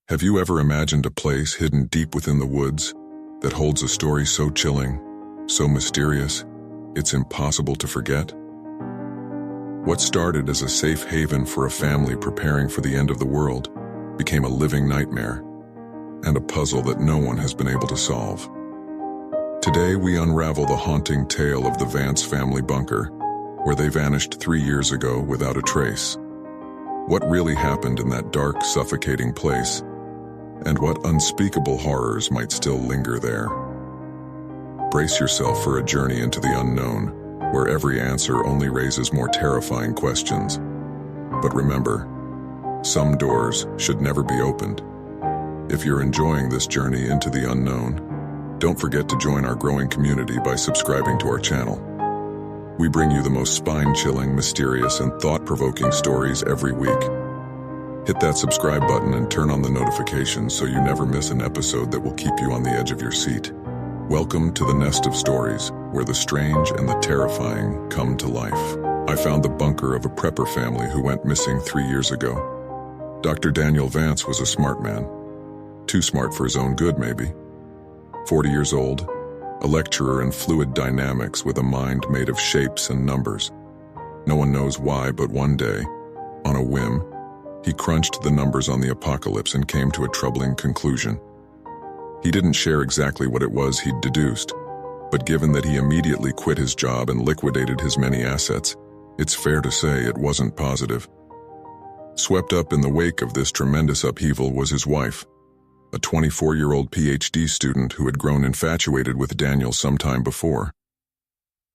Have you ever imagined a place hidden deep within the woods that holds a story so chilling, so mysterious, it's impossible to forget? What started as a safe haven for a family preparing for the end of the world became a living nightmare and a puzzle that no one has been able to solve. Today we unravel the haunting tale of the Vance family bunker, where they vanished 3 years ago without a trace. What really happened in that dark, suffocating place, and what unspeakable horrors might still linger there? Brace yourself for a journey into the unknown, where every answer only raises more terrifying questions. But remember, some doors should never be opened. If you're enjoying this journey into the unknown, don't forget to join our growing community by subscribing to our channel. We bring you the most spine-chilling, mysterious, and thought-provoking stories every week. Hit that subscribe button and turn on the notifications so you never miss an episode that will keep you on the edge of your seat. Welcome to the nest of stories, where the strange and the terrifying come to life. I found the bunker of a prepper family who went missing 3 years ago. Dr. Daniel Vance was a smart man. Too smart for his own good, maybe. 40 years old, a lecturer in fluid dynamics with a mind made of shapes and numbers. No one knows why, but one day, on a whim, he crunched the numbers on the apocalypse and came to a troubling conclusion. He didn't share exactly what it was he'd deduced, but given that he immediately quit his job and liquidated his many assets, it's fair to say it wasn't positive. Swept up in the wake of this tremendous upheaval was his wife, a 24-year-old PhD student who had grown infatuated with Daniel some time before.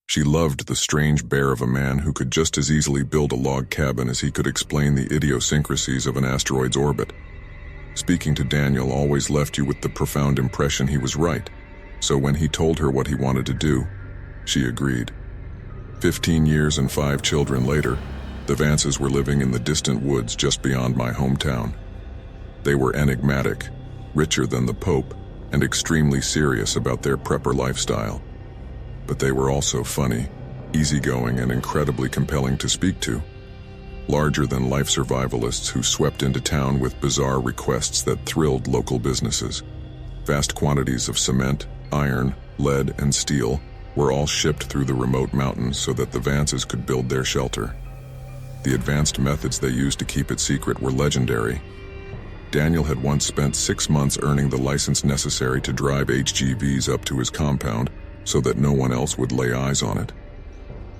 She loved the strange bear of a man who could just as easily build a log cabin as he could explain the idiosyncrasies of an asteroid's orbit. Speaking to Daniel always left you with the profound impression he was right, so when he told her what he wanted to do, she agreed. 15 years and 5 children later, the Vances were living in the distant woods just beyond my hometown. They were enigmatic, richer than the Pope, and extremely serious about their prepper lifestyle. But they were also funny, easygoing, and incredibly compelling to speak to. Larger-than-life survivalists who swept into town with bizarre requests that thrilled local businesses. Vast quantities of cement, iron, lead, and steel were all shipped through the remote mountains so that the Vances could build their shelter. The advanced methods they used to keep it secret were legendary. Daniel had once spent 6 months earning the license necessary to drive HGVs up to his compound so that no one else would lay eyes on it.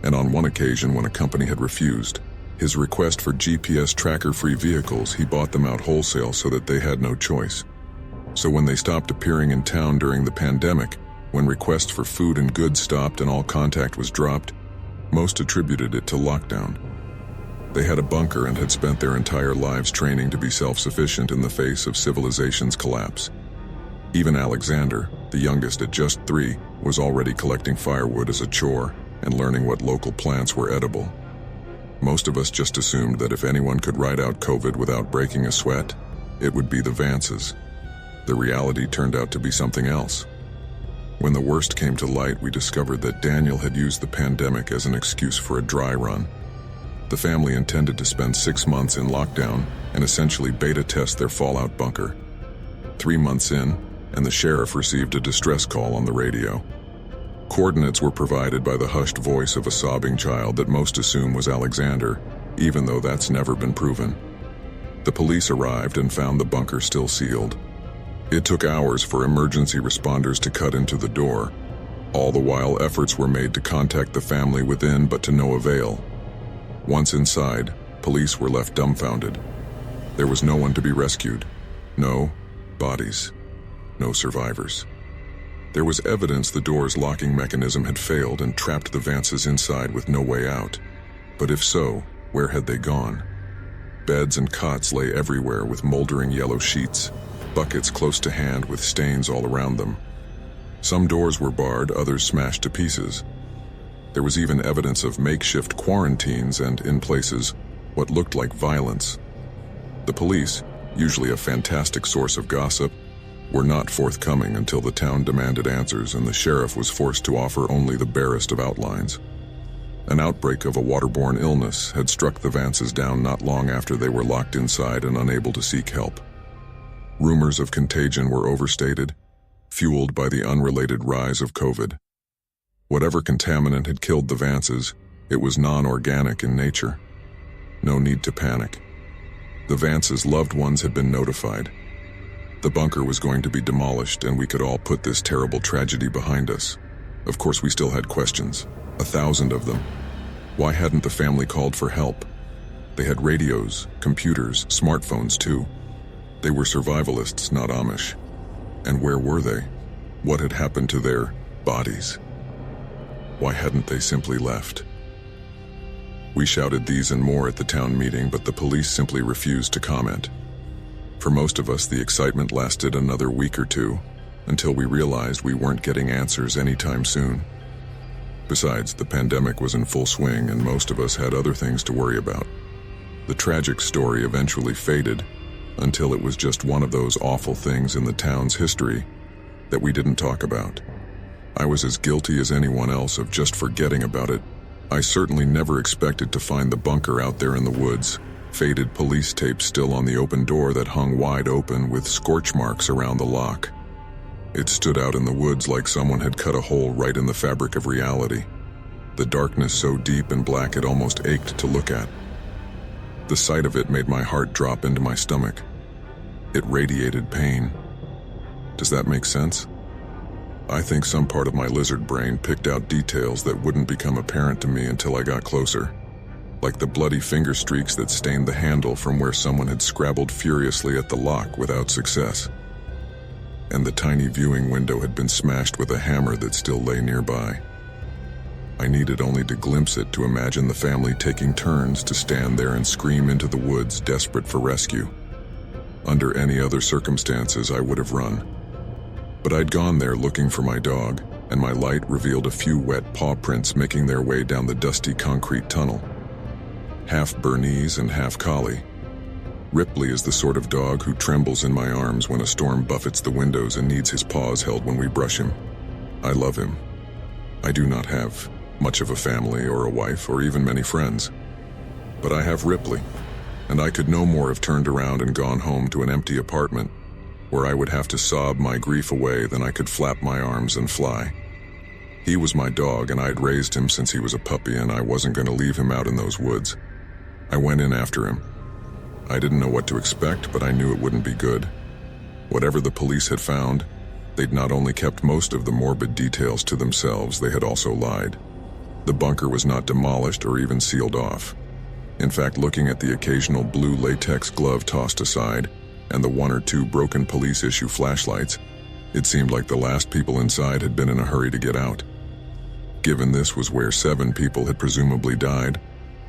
And on one occasion, when a company had refused his request for GPS tracker-free vehicles, he bought them out wholesale so that they had no choice. So when they stopped appearing in town during the pandemic, when requests for food and goods stopped and all contact was dropped, most attributed it to lockdown. They had a bunker and had spent their entire lives training to be self-sufficient in the face of civilization's collapse. Even Alexander, the youngest at just 3, was already collecting firewood as a chore and learning what local plants were edible. Most of us just assumed that if anyone could ride out COVID without breaking a sweat, it would be the Vances. The reality turned out to be something else. When the worst came to light, we discovered that Daniel had used the pandemic as an excuse for a dry run. The family intended to spend 6 months in lockdown and essentially beta test their fallout bunker. 3 months in, and the sheriff received a distress call on the radio. Coordinates were provided by the hushed voice of a sobbing child that most assume was Alexander, even though that's never been proven. The police arrived and found the bunker still sealed. It took hours for emergency responders to cut into the door. All the while, efforts were made to contact the family within, but to no avail. Once inside, police were left dumbfounded. There was no one to be rescued. No bodies. No survivors. There was evidence the door's locking mechanism had failed and trapped the Vances inside with no way out. But if so, where had they gone? Beds and cots lay everywhere with moldering yellow sheets, buckets close to hand with stains all around them. Some doors were barred, others smashed to pieces. There was even evidence of makeshift quarantines and, in places, what looked like violence. The police, usually a fantastic source of gossip, were not forthcoming until the town demanded answers and the sheriff was forced to offer only the barest of outlines. An outbreak of a waterborne illness had struck the Vances down not long after they were locked inside and unable to seek help. Rumors of contagion were overstated, fueled by the unrelated rise of COVID. Whatever contaminant had killed the Vances, it was non-organic in nature. No need to panic. The Vances' loved ones had been notified. The bunker was going to be demolished, and we could all put this terrible tragedy behind us. Of course, we still had questions, 1,000 of them. Why hadn't the family called for help? They had radios, computers, smartphones too. They were survivalists, not Amish. And where were they? What had happened to their bodies? Why hadn't they simply left? We shouted these and more at the town meeting, but the police simply refused to comment. For most of us, the excitement lasted another week or two, until we realized we weren't getting answers anytime soon. Besides, the pandemic was in full swing, and most of us had other things to worry about. The tragic story eventually faded, until it was just one of those awful things in the town's history that we didn't talk about. I was as guilty as anyone else of just forgetting about it. I certainly never expected to find the bunker out there in the woods, faded police tape still on the open door that hung wide open with scorch marks around the lock. It stood out in the woods like someone had cut a hole right in the fabric of reality. The darkness so deep and black it almost ached to look at. The sight of it made my heart drop into my stomach. It radiated pain. Does that make sense? I think some part of my lizard brain picked out details that wouldn't become apparent to me until I got closer, like the bloody finger streaks that stained the handle from where someone had scrabbled furiously at the lock without success. And the tiny viewing window had been smashed with a hammer that still lay nearby. I needed only to glimpse it to imagine the family taking turns to stand there and scream into the woods, desperate for rescue. Under any other circumstances, I would have run. But I'd gone there looking for my dog, and my light revealed a few wet paw prints making their way down the dusty concrete tunnel. Half Bernese and half collie. Ripley is the sort of dog who trembles in my arms when a storm buffets the windows and needs his paws held when we brush him. I love him. I do not have much of a family or a wife or even many friends. But I have Ripley, and I could no more have turned around and gone home to an empty apartment where I would have to sob my grief away than I could flap my arms and fly. He was my dog, and I'd raised him since he was a puppy, and I wasn't going to leave him out in those woods. I went in after him. I didn't know what to expect, but I knew it wouldn't be good. Whatever the police had found, they'd not only kept most of the morbid details to themselves, they had also lied. The bunker was not demolished or even sealed off. In fact, looking at the occasional blue latex glove tossed aside, and the one or two broken police-issue flashlights, it seemed like the last people inside had been in a hurry to get out. Given this was where 7 people had presumably died,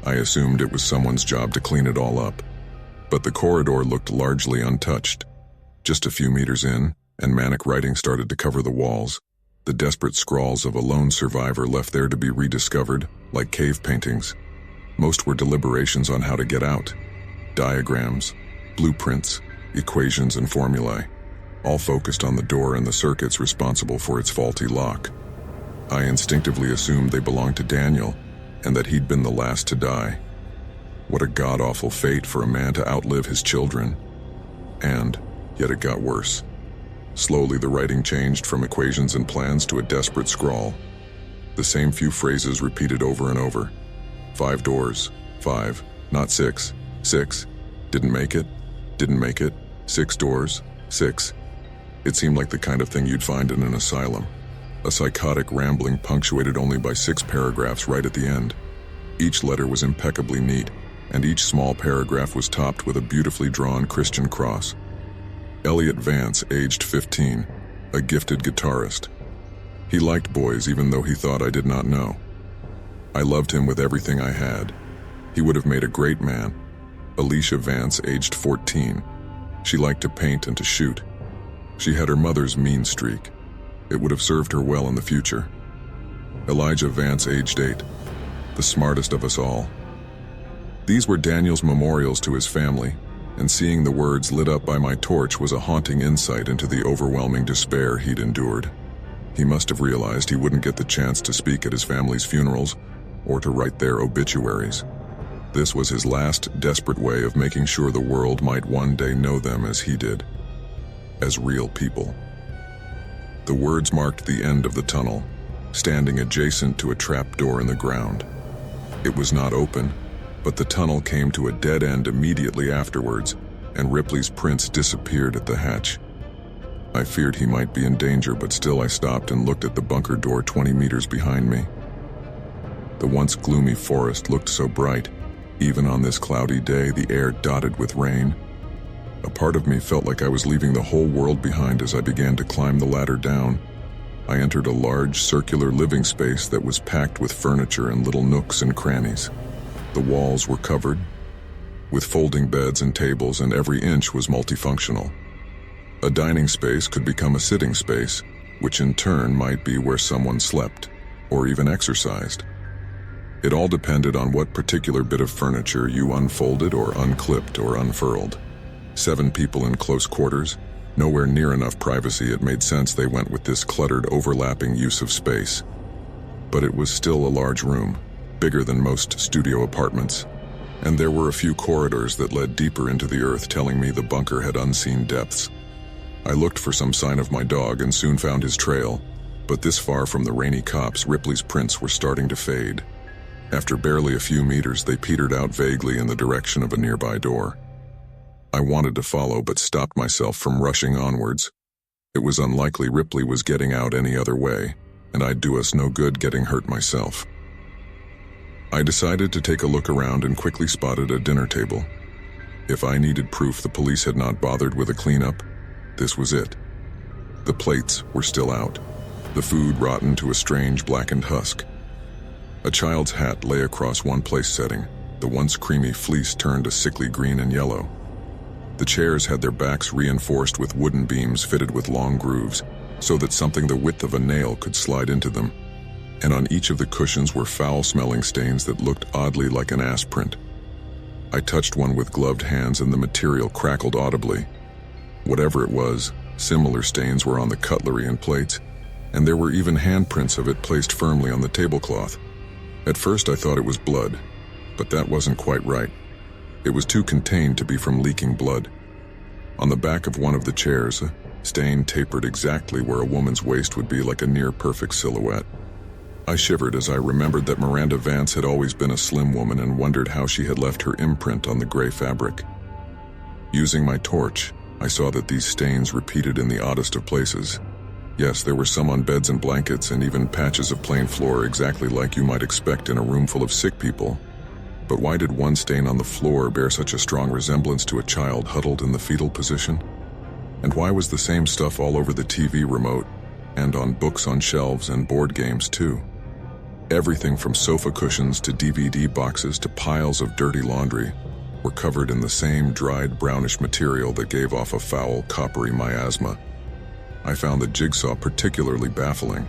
I assumed it was someone's job to clean it all up. But the corridor looked largely untouched. Just a few meters in, and manic writing started to cover the walls, the desperate scrawls of a lone survivor left there to be rediscovered, like cave paintings. Most were deliberations on how to get out. Diagrams, blueprints, equations and formulae, all focused on the door and the circuits responsible for its faulty lock. I instinctively assumed they belonged to Daniel, and that he'd been the last to die. What a god-awful fate for a man to outlive his children. And yet it got worse. Slowly the writing changed from equations and plans to a desperate scrawl. The same few phrases repeated over and over. 5 doors, 5, not 6, 6, didn't make it, 6 doors, 6. It seemed like the kind of thing you'd find in an asylum. A psychotic rambling punctuated only by 6 paragraphs right at the end. Each letter was impeccably neat, and each small paragraph was topped with a beautifully drawn Christian cross. Elliot Vance, aged 15, a gifted guitarist. He liked boys even though he thought I did not know. I loved him with everything I had. He would have made a great man. Alicia Vance, aged 14. She liked to paint and to shoot. She had her mother's mean streak. It would have served her well in the future. Elijah Vance, aged 8. The smartest of us all. These were Daniel's memorials to his family, and seeing the words lit up by my torch was a haunting insight into the overwhelming despair he'd endured. He must have realized he wouldn't get the chance to speak at his family's funerals or to write their obituaries. This was his last desperate way of making sure the world might one day know them as he did. as real people. The words marked the end of the tunnel, standing adjacent to a trap door in the ground. It was not open, but the tunnel came to a dead end immediately afterwards, and Ripley's prints disappeared at the hatch. I feared he might be in danger, but still I stopped and looked at the bunker door 20 meters behind me. The once gloomy forest looked so bright. Even on this cloudy day, the air dotted with rain. A part of me felt like I was leaving the whole world behind as I began to climb the ladder down. I entered a large circular living space that was packed with furniture and little nooks and crannies. The walls were covered with folding beds and tables, and every inch was multifunctional. A dining space could become a sitting space, which in turn might be where someone slept or even exercised. It all depended on what particular bit of furniture you unfolded or unclipped or unfurled. 7 people in close quarters, nowhere near enough privacy. It made sense they went with this cluttered, overlapping use of space. But it was still a large room, bigger than most studio apartments, and there were a few corridors that led deeper into the earth, telling me the bunker had unseen depths. I looked for some sign of my dog and soon found his trail, but this far from the rainy copse, Ripley's prints were starting to fade. After barely a few meters, they petered out vaguely in the direction of a nearby door. I wanted to follow, but stopped myself from rushing onwards. It was unlikely Ripley was getting out any other way, and I'd do us no good getting hurt myself. I decided to take a look around and quickly spotted a dinner table. If I needed proof the police had not bothered with a cleanup, this was it. The plates were still out, the food rotten to a strange blackened husk. A child's hat lay across one place setting, the once creamy fleece turned a sickly green and yellow. The chairs had their backs reinforced with wooden beams fitted with long grooves, so that something the width of a nail could slide into them. And on each of the cushions were foul-smelling stains that looked oddly like an ass print. I touched one with gloved hands and the material crackled audibly. Whatever it was, similar stains were on the cutlery and plates, and there were even handprints of it placed firmly on the tablecloth. At first I thought it was blood, but that wasn't quite right. It was too contained to be from leaking blood. On the back of one of the chairs, a stain tapered exactly where a woman's waist would be, like a near-perfect silhouette. I shivered as I remembered that Miranda Vance had always been a slim woman and wondered how she had left her imprint on the gray fabric. Using my torch, I saw that these stains repeated in the oddest of places. Yes, there were some on beds and blankets and even patches of plain floor, exactly like you might expect in a room full of sick people. But why did one stain on the floor bear such a strong resemblance to a child huddled in the fetal position? And why was the same stuff all over the TV remote, and on books on shelves and board games too? Everything from sofa cushions to DVD boxes to piles of dirty laundry were covered in the same dried brownish material that gave off a foul, coppery miasma. I found the jigsaw particularly baffling.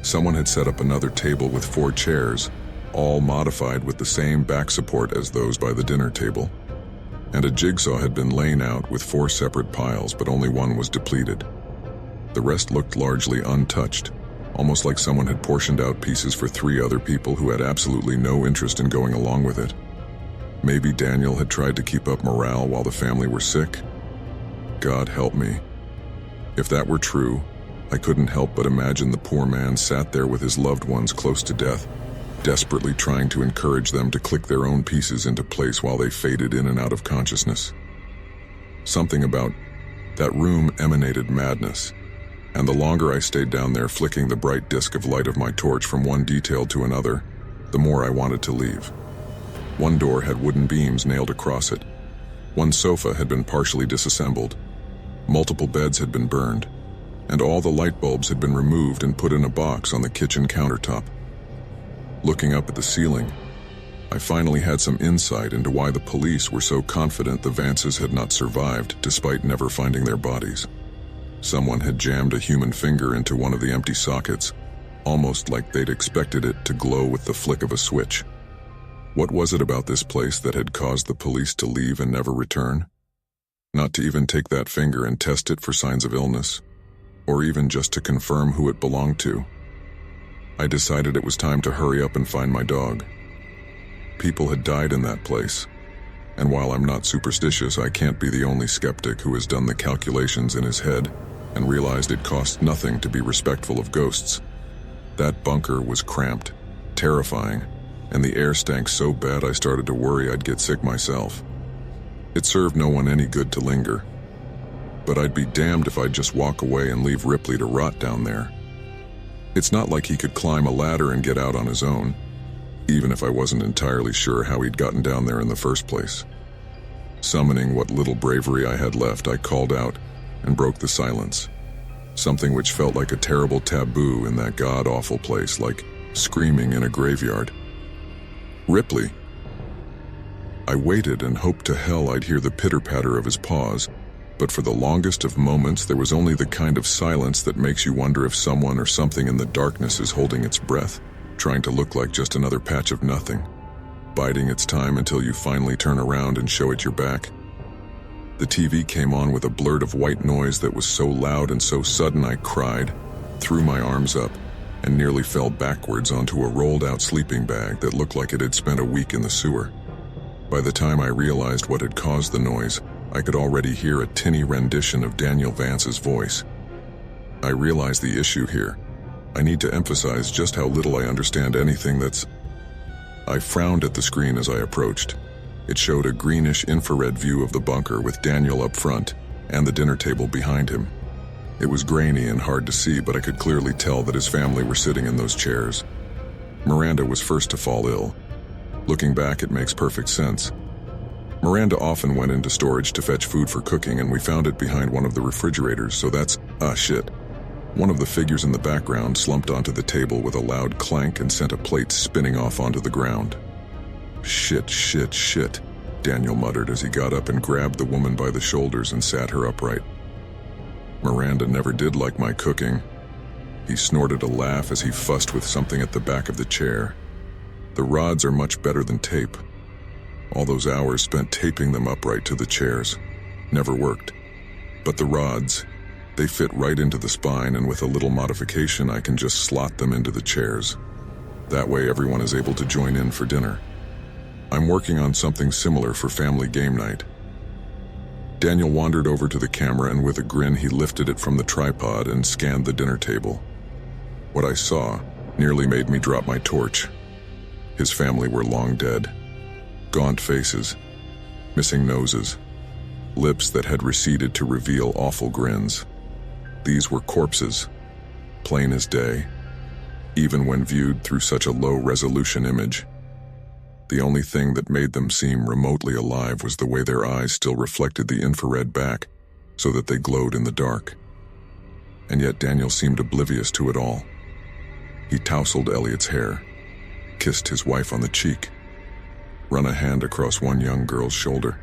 Someone had set up another table with 4 chairs, all modified with the same back support as those by the dinner table. And a jigsaw had been laid out with 4 separate piles, but only one was depleted. The rest looked largely untouched, almost like someone had portioned out pieces for 3 other people who had absolutely no interest in going along with it. Maybe Daniel had tried to keep up morale while the family were sick? God help me. If that were true, I couldn't help but imagine the poor man sat there with his loved ones close to death, desperately trying to encourage them to click their own pieces into place while they faded in and out of consciousness. Something about that room emanated madness, and the longer I stayed down there flicking the bright disk of light of my torch from one detail to another, the more I wanted to leave. One door had wooden beams nailed across it. One sofa had been partially disassembled. Multiple beds had been burned, and all the light bulbs had been removed and put in a box on the kitchen countertop. Looking up at the ceiling, I finally had some insight into why the police were so confident the Vances had not survived despite never finding their bodies. Someone had jammed a human finger into one of the empty sockets, almost like they'd expected it to glow with the flick of a switch. What was it about this place that had caused the police to leave and never return? Not to even take that finger and test it for signs of illness, or even just to confirm who it belonged to. I decided it was time to hurry up and find my dog. People had died in that place, And while I'm not superstitious, I can't be the only skeptic who has done the calculations in his head and realized it costs nothing to be respectful of ghosts. That bunker was cramped, terrifying, and the air stank so bad I started to worry I'd get sick myself. It served no one any good to linger, but I'd be damned if I'd just walk away and leave Ripley to rot down there. It's not like he could climb a ladder and get out on his own, even if I wasn't entirely sure how he'd gotten down there in the first place. Summoning what little bravery I had left, I called out and broke the silence, something which felt like a terrible taboo in that god-awful place, like screaming in a graveyard. "Ripley." I waited and hoped to hell I'd hear the pitter-patter of his paws, but for the longest of moments there was only the kind of silence that makes you wonder if someone or something in the darkness is holding its breath, trying to look like just another patch of nothing, biding its time until you finally turn around and show it your back. The TV came on with a blurt of white noise that was so loud and so sudden I cried, threw my arms up, and nearly fell backwards onto a rolled-out sleeping bag that looked like it had spent a week in the sewer. By the time I realized what had caused the noise, I could already hear a tinny rendition of Daniel Vance's voice. I realized the issue here. I need to emphasize just how little I understand anything that's... I frowned at the screen as I approached. It showed a greenish infrared view of the bunker with Daniel up front and the dinner table behind him. It was grainy and hard to see, but I could clearly tell that his family were sitting in those chairs. Miranda was first to fall ill. Looking back, it makes perfect sense. Miranda often went into storage to fetch food for cooking, and we found it behind one of the refrigerators, so that's... shit. One of the figures in the background slumped onto the table with a loud clank and sent a plate spinning off onto the ground. "Shit, shit, shit," Daniel muttered as he got up and grabbed the woman by the shoulders and sat her upright. "Miranda never did like my cooking." He snorted a laugh as he fussed with something at the back of the chair. "The rods are much better than tape. All those hours spent taping them upright to the chairs never worked. But the rods, they fit right into the spine, and with a little modification I can just slot them into the chairs. That way everyone is able to join in for dinner. I'm working on something similar for family game night." Daniel wandered over to the camera, and with a grin he lifted it from the tripod and scanned the dinner table. What I saw nearly made me drop my torch. His family were long dead. Gaunt faces, missing noses, lips that had receded to reveal awful grins. These were corpses, plain as day, even when viewed through such a low-resolution image. The only thing that made them seem remotely alive was the way their eyes still reflected the infrared back, so that they glowed in the dark. And yet Daniel seemed oblivious to it all. He tousled Elliot's hair, kissed his wife on the cheek, run a hand across one young girl's shoulder.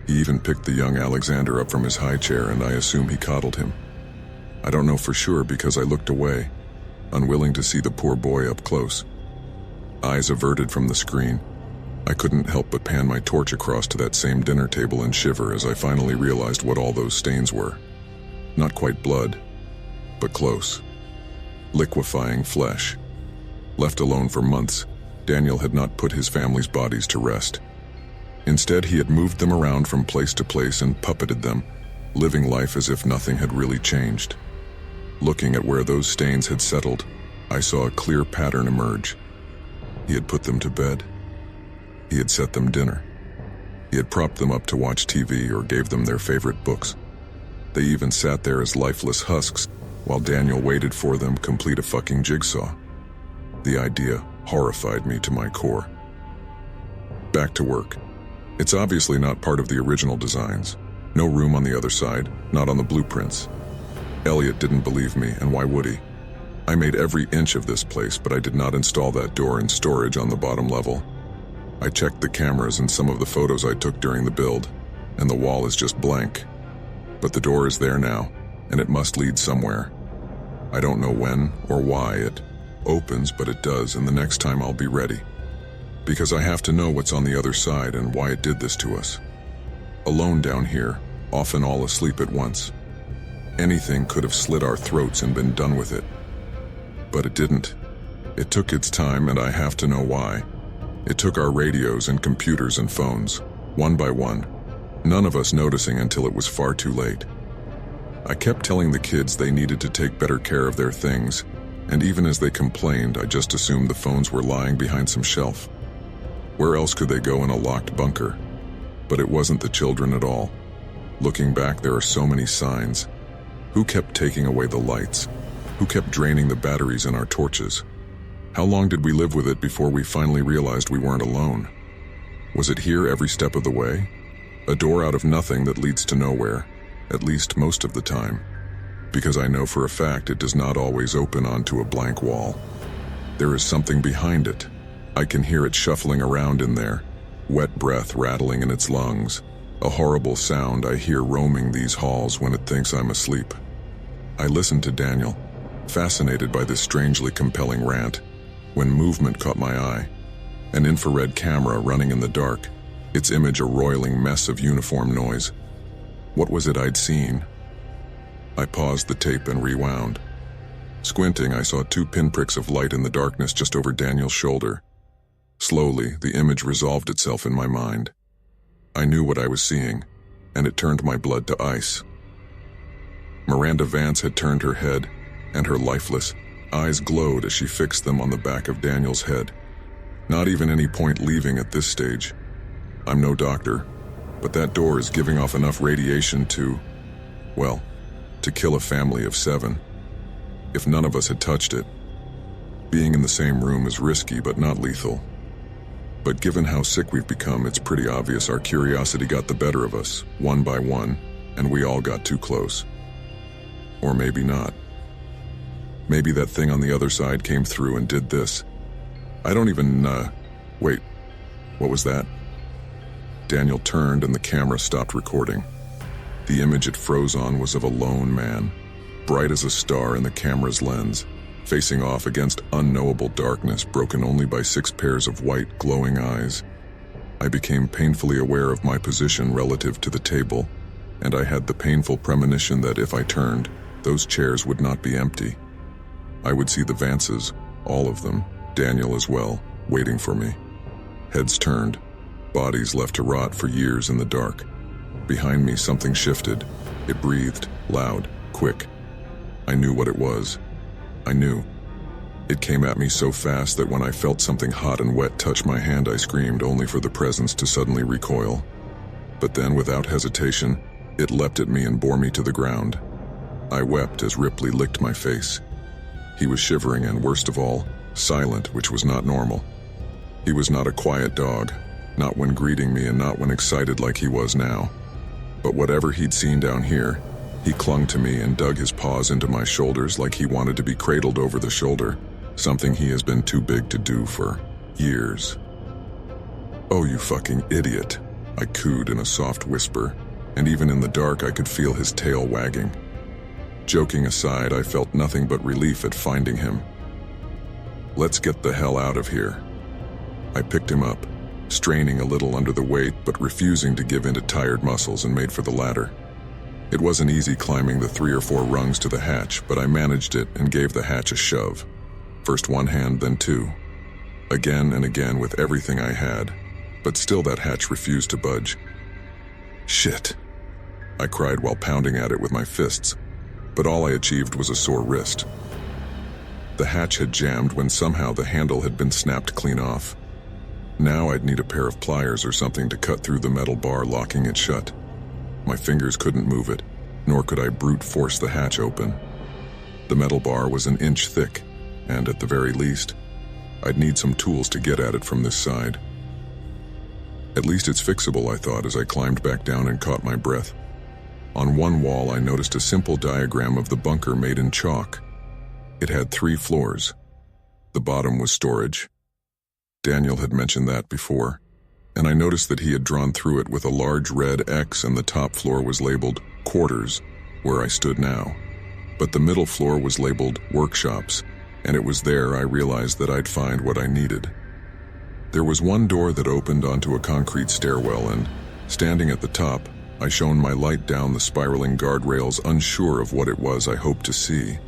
He even picked the young Alexander up from his high chair, and I assume he coddled him. I don't know for sure because I looked away, unwilling to see the poor boy up close. Eyes averted from the screen, I couldn't help but pan my torch across to that same dinner table and shiver as I finally realized what all those stains were. Not quite blood, but close. Liquefying flesh. Left alone for months, Daniel had not put his family's bodies to rest. Instead, he had moved them around from place to place and puppeted them, living life as if nothing had really changed. Looking at where those stains had settled, I saw a clear pattern emerge. He had put them to bed. He had set them dinner. He had propped them up to watch TV or gave them their favorite books. They even sat there as lifeless husks while Daniel waited for them complete a fucking jigsaw. The idea horrified me to my core. Back to work. It's obviously not part of the original designs. No room on the other side, not on the blueprints. Elliot didn't believe me, and why would he? I made every inch of this place, but I did not install that door and storage on the bottom level. I checked the cameras and some of the photos I took during the build, and the wall is just blank. But the door is there now, and it must lead somewhere. I don't know when or why it opens, but it does, and the next time I'll be ready. Because I have to know what's on the other side and why it did this to us. Alone down here, often all asleep at once. Anything could have slit our throats and been done with it. But it didn't. It took its time, and I have to know why. It took our radios and computers and phones. one by one, none of us noticing until it was far too late. I kept telling the kids they needed to take better care of their things, and even as they complained, I just assumed the phones were lying behind some shelf. Where else could they go in a locked bunker? But it wasn't the children at all. Looking back, there are so many signs. Who kept taking away the lights? Who kept draining the batteries in our torches? How long did we live with it before we finally realized we weren't alone? Was it here every step of the way? A door out of nothing that leads to nowhere, at least most of the time. Because I know for a fact it does not always open onto a blank wall. There is something behind it. I can hear it shuffling around in there, wet breath rattling in its lungs, a horrible sound I hear roaming these halls when it thinks I'm asleep. I listen to Daniel, fascinated by this strangely compelling rant, when movement caught my eye. An infrared camera running in the dark, its image a roiling mess of uniform noise. What was it I'd seen? I paused the tape and rewound. Squinting, I saw 2 pinpricks of light in the darkness just over Daniel's shoulder. Slowly, the image resolved itself in my mind. I knew what I was seeing, and it turned my blood to ice. Miranda Vance had turned her head, and her lifeless eyes glowed as she fixed them on the back of Daniel's head. Not even any point leaving at this stage. I'm no doctor, but that door is giving off enough radiation to, well, to kill a family of 7. If none of us had touched it. Being in the same room is risky but not lethal. But given how sick we've become, it's pretty obvious our curiosity got the better of us, one by one, and we all got too close. Or maybe not. Maybe that thing on the other side came through and did this. I don't even, wait, what was that? Daniel turned and the camera stopped recording. The image it froze on was of a lone man, bright as a star in the camera's lens, facing off against unknowable darkness broken only by 6 pairs of white, glowing eyes. I became painfully aware of my position relative to the table, and I had the painful premonition that if I turned, those chairs would not be empty. I would see the Vances, all of them, Daniel as well, waiting for me. Heads turned, bodies left to rot for years in the dark. Behind me, something shifted. It breathed, loud, quick. I knew what it was. I knew. It came at me so fast that when I felt something hot and wet touch my hand, I screamed, only for the presence to suddenly recoil. But then, without hesitation, it leapt at me and bore me to the ground. I wept as Ripley licked my face. He was shivering and, worst of all, silent, which was not normal. He was not a quiet dog, not when greeting me and not when excited like he was now. But whatever he'd seen down here, he clung to me and dug his paws into my shoulders like he wanted to be cradled over the shoulder, something he has been too big to do for years. "Oh, you fucking idiot," I cooed in a soft whisper, and even in the dark I could feel his tail wagging. Joking aside, I felt nothing but relief at finding him. "Let's get the hell out of here." I picked him up, straining a little under the weight but refusing to give in to tired muscles, and made for the ladder. It wasn't easy climbing the 3 or 4 rungs to the hatch, but I managed it and gave the hatch a shove. First one hand, then 2. Again and again with everything I had, but still that hatch refused to budge. "Shit," I cried while pounding at it with my fists, but all I achieved was a sore wrist. The hatch had jammed when somehow the handle had been snapped clean off. Now I'd need a pair of pliers or something to cut through the metal bar locking it shut. My fingers couldn't move it, nor could I brute force the hatch open. The metal bar was an inch thick, and at the very least, I'd need some tools to get at it from this side. At least it's fixable, I thought as I climbed back down and caught my breath. On one wall I noticed a simple diagram of the bunker made in chalk. It had 3 floors. The bottom was storage. Daniel had mentioned that before, and I noticed that he had drawn through it with a large red X, and the top floor was labeled quarters, where I stood now. But the middle floor was labeled workshops, and it was there I realized that I'd find what I needed. There was one door that opened onto a concrete stairwell, and, standing at the top, I shone my light down the spiraling guardrails, unsure of what it was I hoped to see.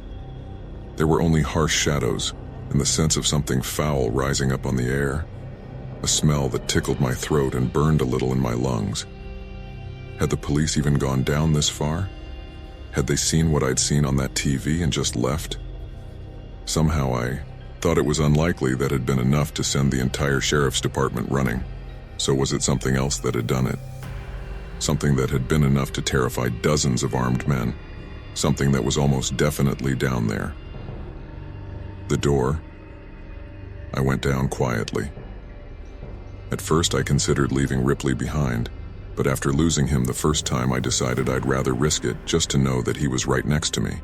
There were only harsh shadows, and the sense of something foul rising up on the air. a smell that tickled my throat and burned a little in my lungs. Had the police even gone down this far? Had they seen what I'd seen on that TV and just left? Somehow I thought it was unlikely that had been enough to send the entire sheriff's department running. So was it something else that had done it? Something that had been enough to terrify dozens of armed men. Something that was almost definitely down there. The door. I went down quietly. At first I considered leaving Ripley behind, but after losing him the first time I decided I'd rather risk it just to know that he was right next to me.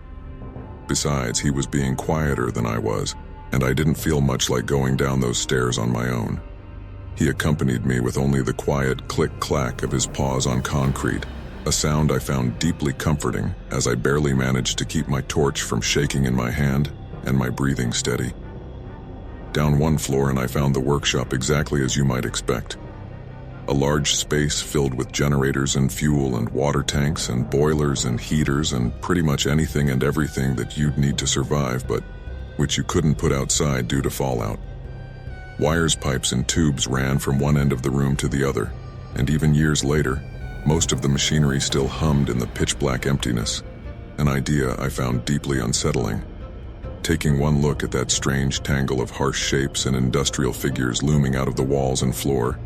Besides, he was being quieter than I was, and I didn't feel much like going down those stairs on my own. He accompanied me with only the quiet click-clack of his paws on concrete, a sound I found deeply comforting as I barely managed to keep my torch from shaking in my hand and my breathing steady. Down one floor and I found the workshop exactly as you might expect. A large space filled with generators and fuel and water tanks and boilers and heaters and pretty much anything and everything that you'd need to survive, but which you couldn't put outside due to fallout. Wires, pipes, and tubes ran from one end of the room to the other, and even years later, most of the machinery still hummed in the pitch-black emptiness, an idea I found deeply unsettling. Taking one look at that strange tangle of harsh shapes and industrial figures looming out of the walls and floor,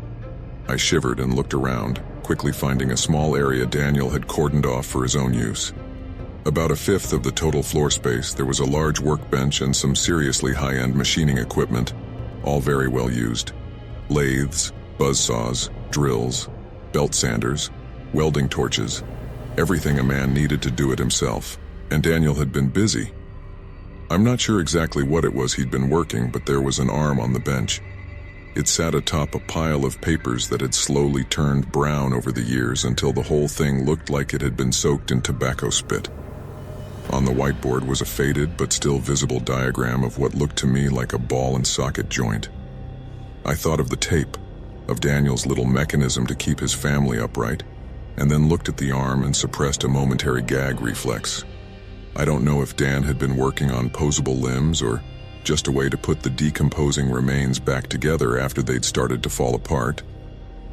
I shivered and looked around, quickly finding a small area Daniel had cordoned off for his own use. About a fifth of the total floor space, there was a large workbench and some seriously high-end machining equipment, all very well used. Lathes, buzzsaws, drills, belt sanders, welding torches, everything a man needed to do it himself, and Daniel had been busy. I'm not sure exactly what it was he'd been working, but there was an arm on the bench. It sat atop a pile of papers that had slowly turned brown over the years until the whole thing looked like it had been soaked in tobacco spit. On the whiteboard was a faded but still visible diagram of what looked to me like a ball and socket joint. I thought of the tape, of Daniel's little mechanism to keep his family upright, and then looked at the arm and suppressed a momentary gag reflex. I don't know if Dan had been working on posable limbs or just a way to put the decomposing remains back together after they'd started to fall apart,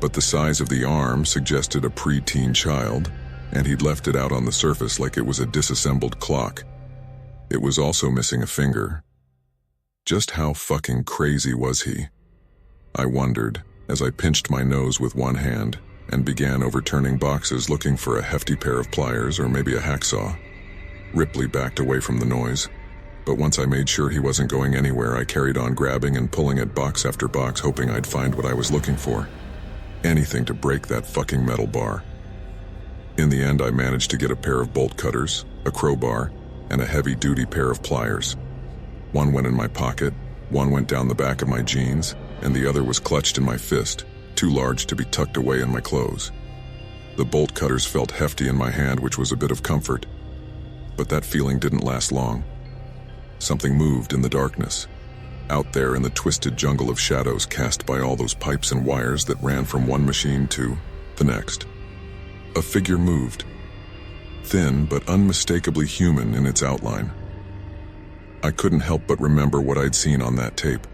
but the size of the arm suggested a preteen child, and he'd left it out on the surface like it was a disassembled clock. It was also missing a finger. Just how fucking crazy was he? I wondered, as I pinched my nose with one hand and began overturning boxes looking for a hefty pair of pliers or maybe a hacksaw. Ripley backed away from the noise, but once I made sure he wasn't going anywhere, I carried on grabbing and pulling at box after box, hoping I'd find what I was looking for. Anything to break that fucking metal bar. In the end, I managed to get a pair of bolt cutters, a crowbar, and a heavy-duty pair of pliers. One went in my pocket, one went down the back of my jeans, and the other was clutched in my fist, too large to be tucked away in my clothes. The bolt cutters felt hefty in my hand, which was a bit of comfort, but that feeling didn't last long. Something moved in the darkness, out there in the twisted jungle of shadows cast by all those pipes and wires that ran from one machine to the next. A figure moved, thin but unmistakably human in its outline. I couldn't help but remember what I'd seen on that tape.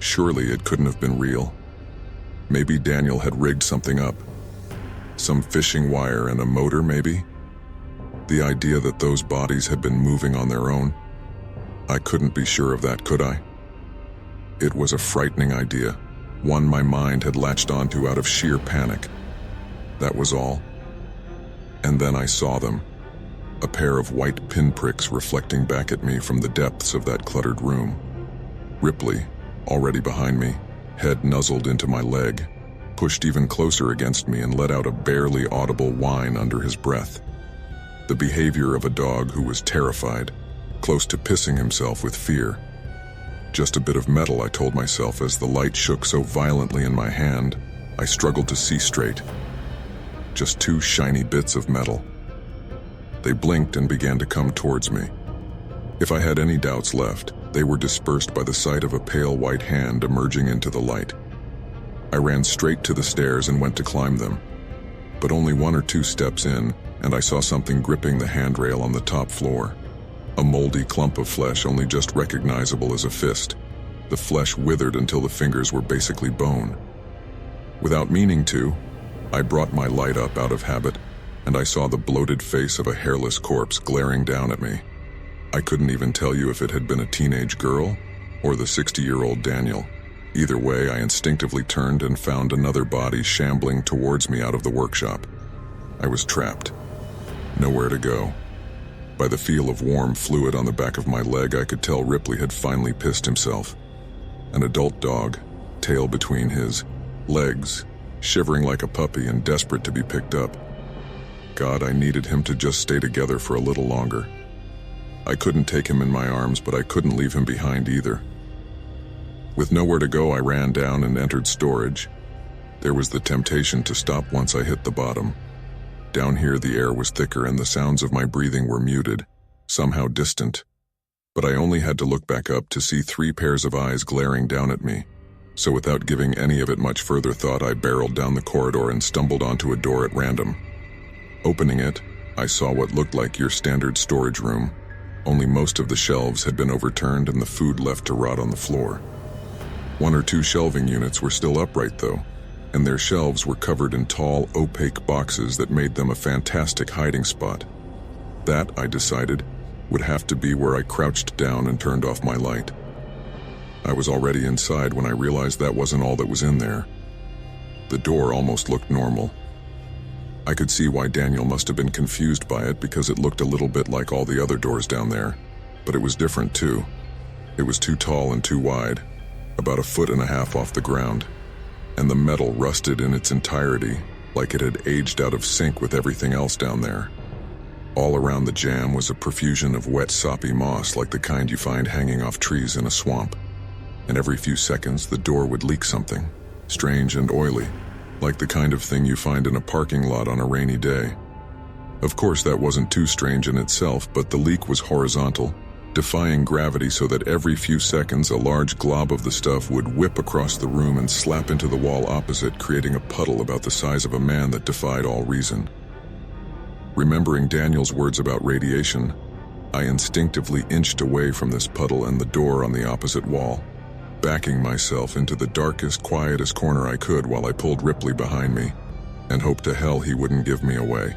Surely it couldn't have been real. Maybe Daniel had rigged something up. Some fishing wire and a motor, maybe? The idea that those bodies had been moving on their own. I couldn't be sure of that, could I? It was a frightening idea, one my mind had latched onto out of sheer panic. That was all. And then I saw them, a pair of white pinpricks reflecting back at me from the depths of that cluttered room. Ripley, already behind me, head nuzzled into my leg, pushed even closer against me and let out a barely audible whine under his breath. The behavior of a dog who was terrified, close to pissing himself with fear. Just a bit of metal, I told myself as the light shook so violently in my hand, I struggled to see straight. Just two shiny bits of metal. They blinked and began to come towards me. If I had any doubts left, they were dispersed by the sight of a pale white hand emerging into the light. I ran straight to the stairs and went to climb them, but only 1 or 2 steps in, and I saw something gripping the handrail on the top floor. A moldy clump of flesh only just recognizable as a fist. The flesh withered until the fingers were basically bone. Without meaning to, I brought my light up out of habit, and I saw the bloated face of a hairless corpse glaring down at me. I couldn't even tell you if it had been a teenage girl or the 60-year-old Daniel. Either way, I instinctively turned and found another body shambling towards me out of the workshop. I was trapped. Nowhere to go. By the feel of warm fluid on the back of my leg, I could tell Ripley had finally pissed himself. An adult dog, tail between his legs, shivering like a puppy and desperate to be picked up. God, I needed him to just stay together for a little longer. I couldn't take him in my arms, but I couldn't leave him behind either. With nowhere to go, I ran down and entered storage. There was the temptation to stop once I hit the bottom. Down here, the air was thicker and the sounds of my breathing were muted, somehow distant. But I only had to look back up to see 3 pairs of eyes glaring down at me. So without giving any of it much further thought, I barreled down the corridor and stumbled onto a door at random. Opening it, I saw what looked like your standard storage room, only most of the shelves had been overturned and the food left to rot on the floor. 1 or 2 shelving units were still upright though, and their shelves were covered in tall, opaque boxes that made them a fantastic hiding spot. That, I decided, would have to be where I crouched down and turned off my light. I was already inside when I realized that wasn't all that was in there. The door almost looked normal. I could see why Daniel must have been confused by it because it looked a little bit like all the other doors down there, but it was different too. It was too tall and too wide, about 1.5 feet off the ground, and the metal rusted in its entirety, like it had aged out of sync with everything else down there. All around the jamb was a profusion of wet, soppy moss like the kind you find hanging off trees in a swamp. And every few seconds the door would leak something, strange and oily, like the kind of thing you find in a parking lot on a rainy day. Of course, that wasn't too strange in itself, but the leak was horizontal, defying gravity so that every few seconds a large glob of the stuff would whip across the room and slap into the wall opposite, creating a puddle about the size of a man that defied all reason. Remembering Daniel's words about radiation, I instinctively inched away from this puddle and the door on the opposite wall, backing myself into the darkest, quietest corner I could while I pulled Ripley behind me and hoped to hell he wouldn't give me away.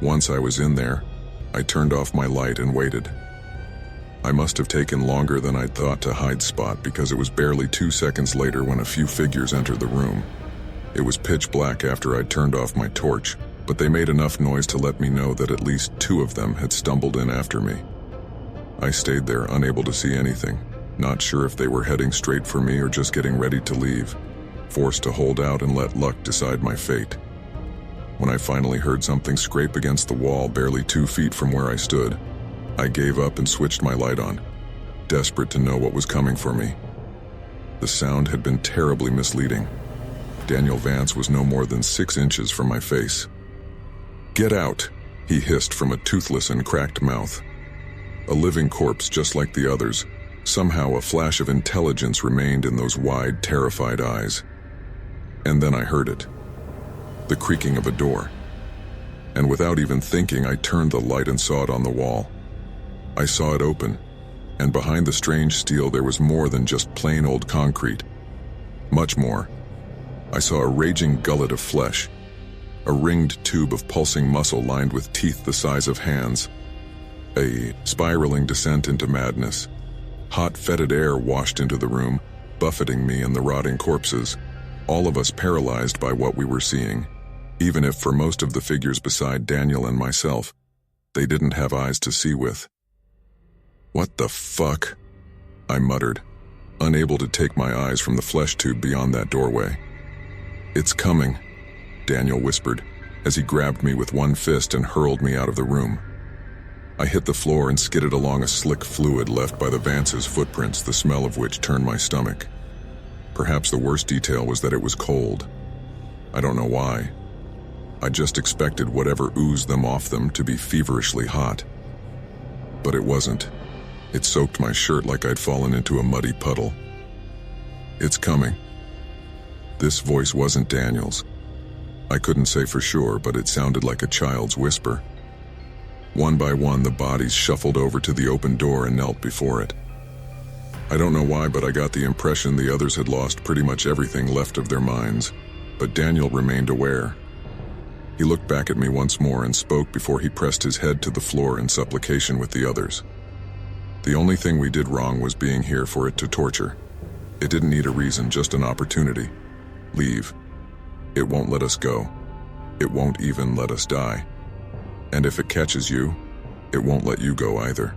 Once I was in there, I turned off my light and waited. I must have taken longer than I'd thought to hide Spot because it was barely 2 seconds later when a few figures entered the room. It was pitch black after I'd turned off my torch, but they made enough noise to let me know that at least 2 of them had stumbled in after me. I stayed there, unable to see anything, not sure if they were heading straight for me or just getting ready to leave, forced to hold out and let luck decide my fate. When I finally heard something scrape against the wall barely 2 feet from where I stood, I gave up and switched my light on, desperate to know what was coming for me. The sound had been terribly misleading. Daniel Vance was no more than 6 inches from my face. "Get out," he hissed from a toothless and cracked mouth. A living corpse just like the others, somehow a flash of intelligence remained in those wide, terrified eyes. And then I heard it. The creaking of a door. And without even thinking, I turned the light and saw it on the wall. I saw it open, and behind the strange steel there was more than just plain old concrete. Much more. I saw a raging gullet of flesh, a ringed tube of pulsing muscle lined with teeth the size of hands, a spiraling descent into madness. Hot, fetid air washed into the room, buffeting me and the rotting corpses, all of us paralyzed by what we were seeing, even if for most of the figures beside Daniel and myself, they didn't have eyes to see with. "What the fuck?" I muttered, unable to take my eyes from the flesh tube beyond that doorway. "It's coming," Daniel whispered, as he grabbed me with one fist and hurled me out of the room. I hit the floor and skidded along a slick fluid left by the Vance's footprints, the smell of which turned my stomach. Perhaps the worst detail was that it was cold. I don't know why. I just expected whatever oozed them off them to be feverishly hot. But it wasn't. It soaked my shirt like I'd fallen into a muddy puddle. "It's coming." This voice wasn't Daniel's. I couldn't say for sure, but it sounded like a child's whisper. One by one, the bodies shuffled over to the open door and knelt before it. I don't know why, but I got the impression the others had lost pretty much everything left of their minds, but Daniel remained aware. He looked back at me once more and spoke before he pressed his head to the floor in supplication with the others. The only thing we did wrong was being here for it to torture. It didn't need a reason, just an opportunity. Leave. It won't let us go. It won't even let us die. And if it catches you, it won't let you go either.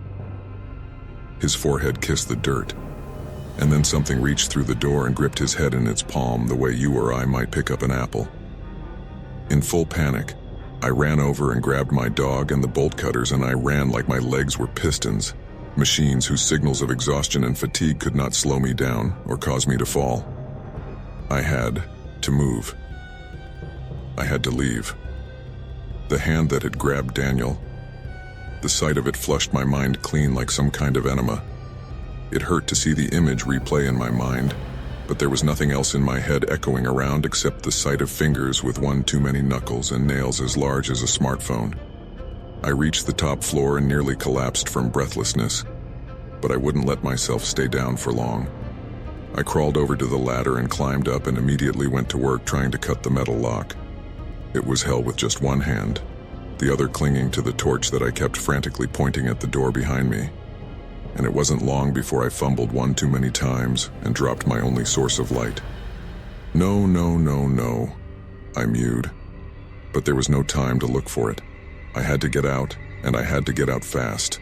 His forehead kissed the dirt, and then something reached through the door and gripped his head in its palm the way you or I might pick up an apple. In full panic, I ran over and grabbed my dog and the bolt cutters, and I ran like my legs were pistons, machines whose signals of exhaustion and fatigue could not slow me down or cause me to fall. I had to move. I had to leave. The hand that had grabbed Daniel, the sight of it flushed my mind clean like some kind of enema. It hurt to see the image replay in my mind, but there was nothing else in my head echoing around except the sight of fingers with one too many knuckles and nails as large as a smartphone. I reached the top floor and nearly collapsed from breathlessness, but I wouldn't let myself stay down for long. I crawled over to the ladder and climbed up and immediately went to work trying to cut the metal lock. It was held with just one hand, the other clinging to the torch that I kept frantically pointing at the door behind me. And it wasn't long before I fumbled one too many times and dropped my only source of light. No, no, no, no, I mewed. But there was no time to look for it. I had to get out, and I had to get out fast.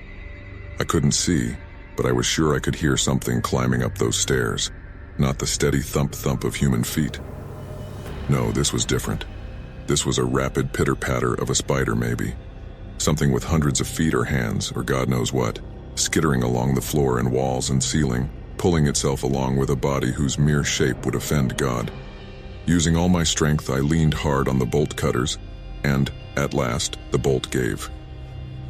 I couldn't see, but I was sure I could hear something climbing up those stairs, not the steady thump-thump of human feet. No, this was different. This was a rapid pitter-patter of a spider, maybe. Something with hundreds of feet or hands, or God knows what, skittering along the floor and walls and ceiling, pulling itself along with a body whose mere shape would offend God. Using all my strength, I leaned hard on the bolt cutters, and, at last, the bolt gave.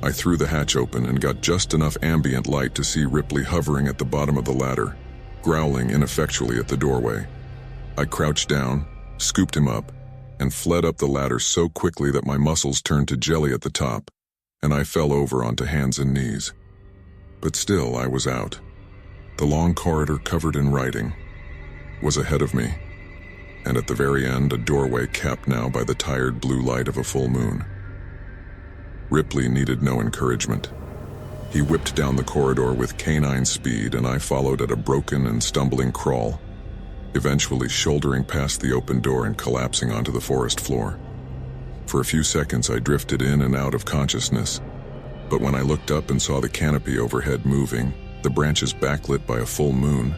I threw the hatch open and got just enough ambient light to see Ripley hovering at the bottom of the ladder, growling ineffectually at the doorway. I crouched down, scooped him up, and fled up the ladder so quickly that my muscles turned to jelly at the top, and I fell over onto hands and knees. But still, I was out. The long corridor covered in writing was ahead of me, and at the very end, a doorway capped now by the tired blue light of a full moon. Ripley needed no encouragement. He whipped down the corridor with canine speed, and I followed at a broken and stumbling crawl, eventually shouldering past the open door and collapsing onto the forest floor. For a few seconds, I drifted in and out of consciousness, but when I looked up and saw the canopy overhead moving, the branches backlit by a full moon,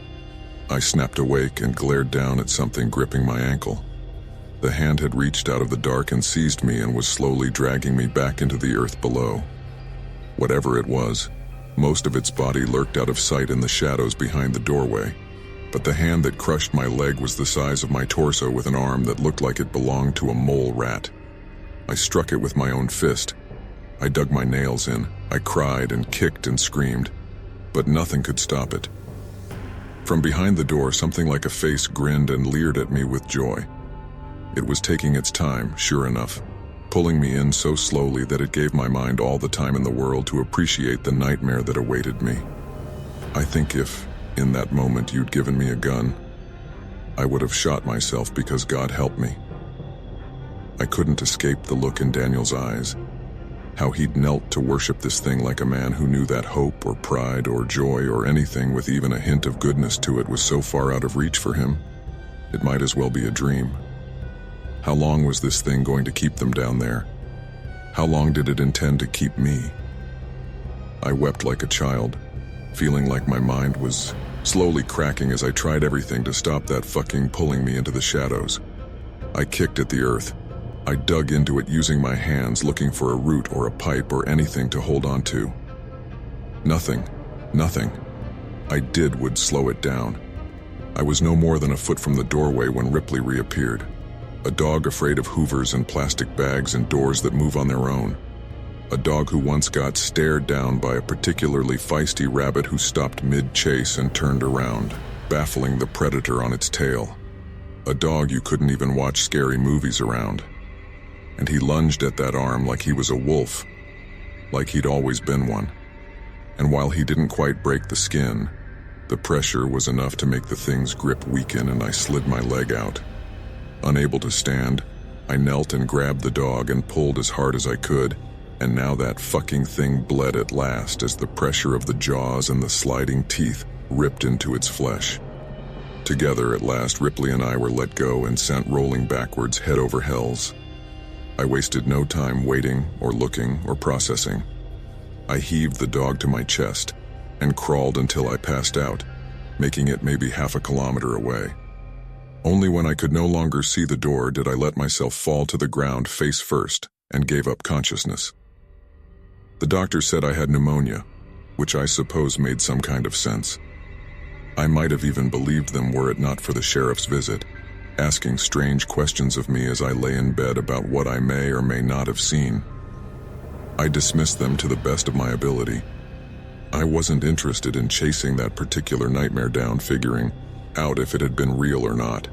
I snapped awake and glared down at something gripping my ankle. The hand had reached out of the dark and seized me and was slowly dragging me back into the earth below. Whatever it was, most of its body lurked out of sight in the shadows behind the doorway, but the hand that crushed my leg was the size of my torso with an arm that looked like it belonged to a mole rat. I struck it with my own fist. I dug my nails in. I cried and kicked and screamed, but nothing could stop it. From behind the door, something like a face grinned and leered at me with joy. It was taking its time, sure enough, pulling me in so slowly that it gave my mind all the time in the world to appreciate the nightmare that awaited me. I think if, in that moment, you'd given me a gun, I would have shot myself because God helped me. I couldn't escape the look in Daniel's eyes, how he'd knelt to worship this thing like a man who knew that hope or pride or joy or anything with even a hint of goodness to it was so far out of reach for him, it might as well be a dream. How long was this thing going to keep them down there? How long did it intend to keep me? I wept like a child, feeling like my mind was slowly cracking as I tried everything to stop that fucking pulling me into the shadows. I kicked at the earth. I dug into it using my hands, looking for a root or a pipe or anything to hold on to. Nothing. I did would slow it down. I was no more than a foot from the doorway when Ripley reappeared. A dog afraid of hoovers and plastic bags and doors that move on their own. A dog who once got stared down by a particularly feisty rabbit who stopped mid-chase and turned around, baffling the predator on its tail. A dog you couldn't even watch scary movies around. And he lunged at that arm like he was a wolf, like he'd always been one. And while he didn't quite break the skin, The pressure was enough to make the thing's grip weaken, and I slid my leg out. Unable to stand, I knelt and grabbed the dog and pulled as hard as I could, and now that fucking thing bled at last as the pressure of the jaws and the sliding teeth ripped into its flesh. Together, at last, Ripley and I were let go and sent rolling backwards head over hells. I wasted no time waiting or looking or processing. I heaved the dog to my chest and crawled until I passed out, making it maybe half a kilometer away. Only when I could no longer see the door did I let myself fall to the ground face first and gave up consciousness. The doctor said I had pneumonia, which I suppose made some kind of sense. I might have even believed them were it not for the sheriff's visit, asking strange questions of me as I lay in bed about what I may or may not have seen. I dismissed them to the best of my ability. I wasn't interested in chasing that particular nightmare down, figuring out if it had been real or not.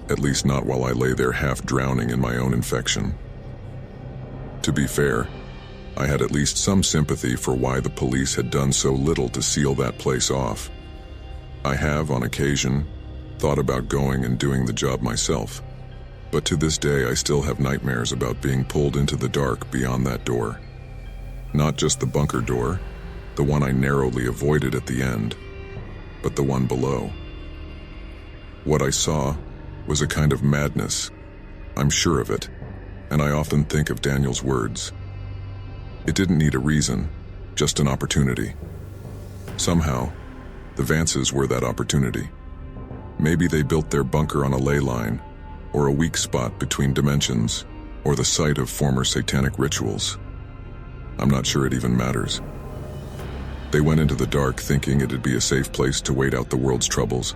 At least not while I lay there half drowning in my own infection. To be fair, I had at least some sympathy for why the police had done so little to seal that place off. I have, on occasion, thought about going and doing the job myself, but to this day I still have nightmares about being pulled into the dark beyond that door. Not just the bunker door, the one I narrowly avoided at the end, but the one below. What I saw was a kind of madness. I'm sure of it, and I often think of Daniel's words. It didn't need a reason, just an opportunity. Somehow, the Vances were that opportunity. Maybe they built their bunker on a ley line, or a weak spot between dimensions, or the site of former satanic rituals. I'm not sure it even matters. They went into the dark thinking it'd be a safe place to wait out the world's troubles,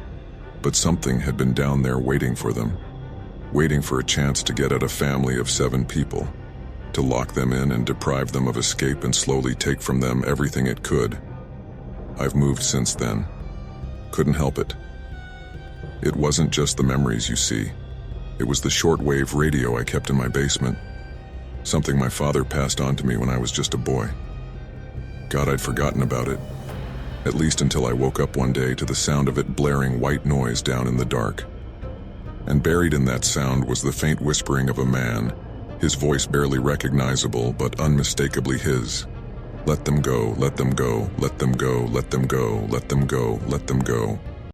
but something had been down there waiting for them, waiting for a chance to get at a family of 7 people, to lock them in and deprive them of escape and slowly take from them everything it could. I've moved since then. Couldn't help it. It wasn't just the memories you see. It was the shortwave radio I kept in my basement, something my father passed on to me when I was just a boy. God, I'd forgotten about it, at least until I woke up one day to the sound of it blaring white noise down in the dark. And buried in that sound was the faint whispering of a man, his voice barely recognizable but unmistakably his. Let them go, let them go, let them go, let them go, let them go, let them go.